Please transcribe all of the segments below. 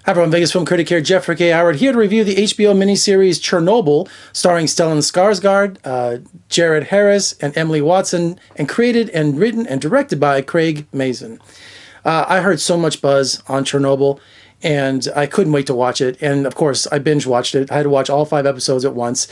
Hi everyone, Vegas Film Critic here, Jeff K. Howard, here to review the HBO miniseries Chernobyl, starring Stellan Skarsgard, Jared Harris, and Emily Watson, and created and written and directed by Craig Mazin. I heard so much buzz on Chernobyl, and I couldn't wait to watch it. And of course, I binge watched it. I had to watch all 5 episodes at once.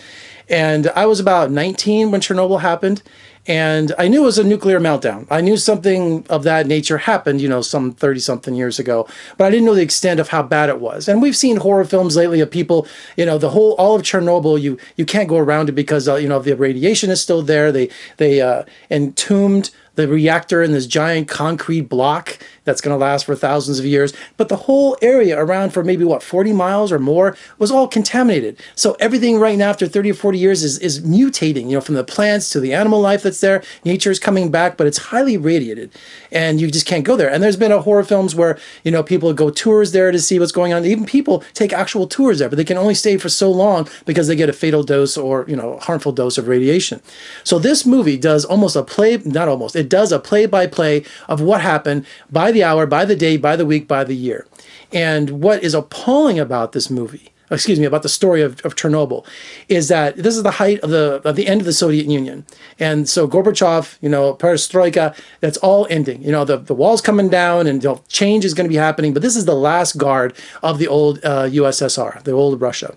And I was about 19 when Chernobyl happened, and I knew it was a nuclear meltdown. I knew something of that nature happened, you know, some 30-something years ago, but I didn't know the extent of how bad it was. And we've seen horror films lately of people, you know, all of Chernobyl, you can't go around it because, you know, the radiation is still there. They entombed the reactor in this giant concrete block that's going to last for thousands of years. But the whole area around for maybe, 40 miles or more was all contaminated. So everything right now after 30 or 40 years is mutating, you know, from the plants to the animal life that's there. Nature is coming back, but it's highly radiated and you just can't go there. And there's been horror films where, you know, people go tours there to see what's going on. Even people take actual tours there, but they can only stay for so long because they get a fatal dose or, you know, harmful dose of radiation. So this movie does it does a play-by-play of what happened by the hour, by the day, by the week, by the year. And what is appalling about this movie, about the story of Chernobyl, is that this is the height of the end of the Soviet Union. And so Gorbachev, you know, perestroika, that's all ending. You know, the wall's coming down and, you know, change is going to be happening. But this is the last guard of the old USSR, the old Russia.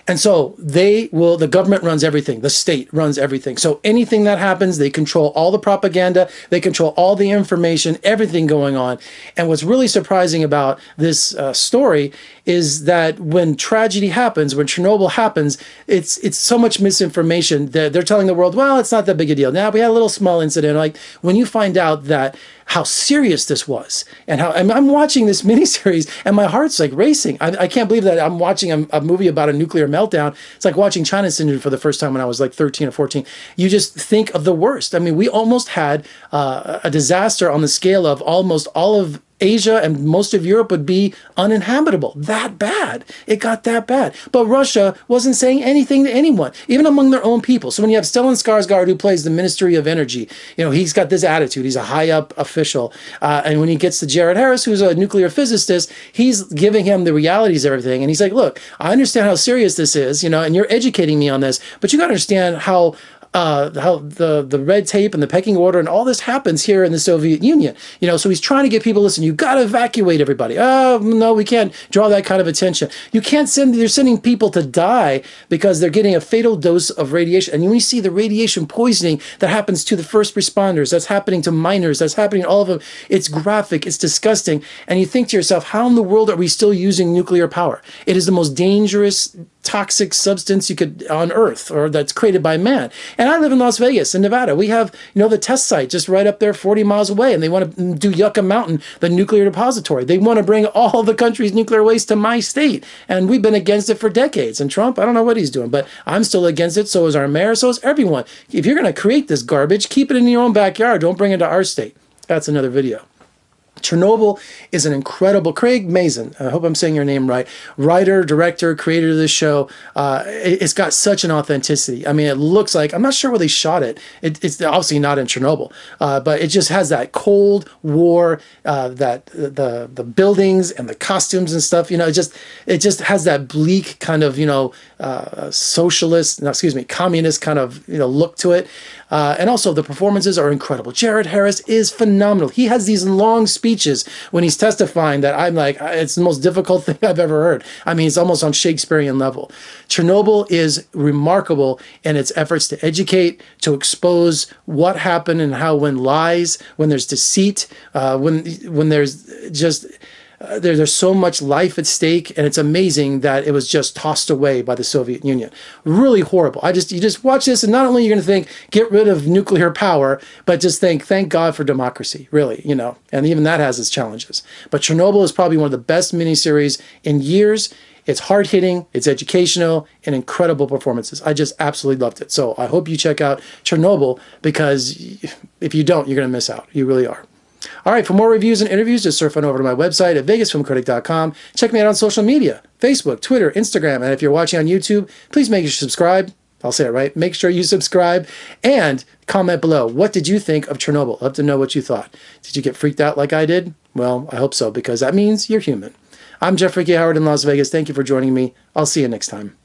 And so the government runs everything. The state runs everything. So anything that happens, they control all the propaganda. They control all the information, everything going on. And what's really surprising about this story is that when tragedy happens, when Chernobyl happens, it's so much misinformation that they're telling the world, well, it's not that big a deal. Now, we had a little small incident. Like when you find out that how serious this was, and I'm watching this miniseries and my heart's like racing. I can't believe that I'm watching a movie about a nuclear meltdown. It's like watching China Syndrome for the first time when I was like 13 or 14. You just think of the worst. I mean, we almost had a disaster on the scale of almost all of Asia and most of Europe would be uninhabitable. That bad. It got that bad. But Russia wasn't saying anything to anyone, even among their own people. So when you have Stellan Skarsgard, who plays the Ministry of Energy, you know, he's got this attitude. He's a high-up official. And when he gets to Jared Harris, who's a nuclear physicist, he's giving him the realities of everything. And he's like, look, I understand how serious this is, you know, and you're educating me on this, but you got to understand how the red tape and the pecking order and all this happens here in the Soviet Union. You know, so he's trying to get people to listen. You got to evacuate everybody. Oh, no, we can't draw that kind of attention. You can't they're sending people to die because they're getting a fatal dose of radiation. And when you see the radiation poisoning that happens to the first responders, that's happening to minors, that's happening to all of them, it's graphic, it's disgusting. And you think to yourself, how in the world are we still using nuclear power? It is the most dangerous toxic substance you could on Earth, or that's created by man. And I live in Las Vegas, in Nevada. We have, you know, the test site just right up there 40 miles away, and they want to do Yucca Mountain, the nuclear depository. They want to bring all the country's nuclear waste to my state, and we've been against it for decades. And Trump, I don't know what he's doing, but I'm still against it. So is our mayor, so is everyone. If you're going to create this garbage, keep it in your own backyard. Don't bring it to our state. That's another video. Chernobyl is an incredible, Craig Mazin, I hope I'm saying your name right, writer, director, creator of this show. It's got such an authenticity. I mean, it looks like, I'm not sure where they shot it. It's obviously not in Chernobyl, but it just has that Cold War, that the buildings and the costumes and stuff, you know, it just has that bleak kind of, you know, communist kind of, you know, look to it. And also the performances are incredible. Jared Harris is phenomenal. He has these long speeches when he's testifying that I'm like, it's the most difficult thing I've ever heard. I mean, it's almost on Shakespearean level. Chernobyl is remarkable in its efforts to educate, to expose what happened and how when lies, when there's deceit, when there's just... There's so much life at stake, and it's amazing that it was just tossed away by the Soviet Union. Really horrible. You just watch this, and not only are you going to think, get rid of nuclear power, but just think, thank God for democracy, really, you know. And even that has its challenges. But Chernobyl is probably one of the best miniseries in years. It's hard-hitting, it's educational, and incredible performances. I just absolutely loved it. So I hope you check out Chernobyl, because if you don't, you're going to miss out. You really are. All right, for more reviews and interviews, just surf on over to my website at vegasfilmcritic.com. Check me out on social media, Facebook, Twitter, Instagram, and if you're watching on YouTube, please make sure you subscribe. I'll say it right. Make sure you subscribe and comment below. What did you think of Chernobyl? I'd love to know what you thought. Did you get freaked out like I did? Well, I hope so, because that means you're human. I'm Jeffrey K. Howard in Las Vegas. Thank you for joining me. I'll see you next time.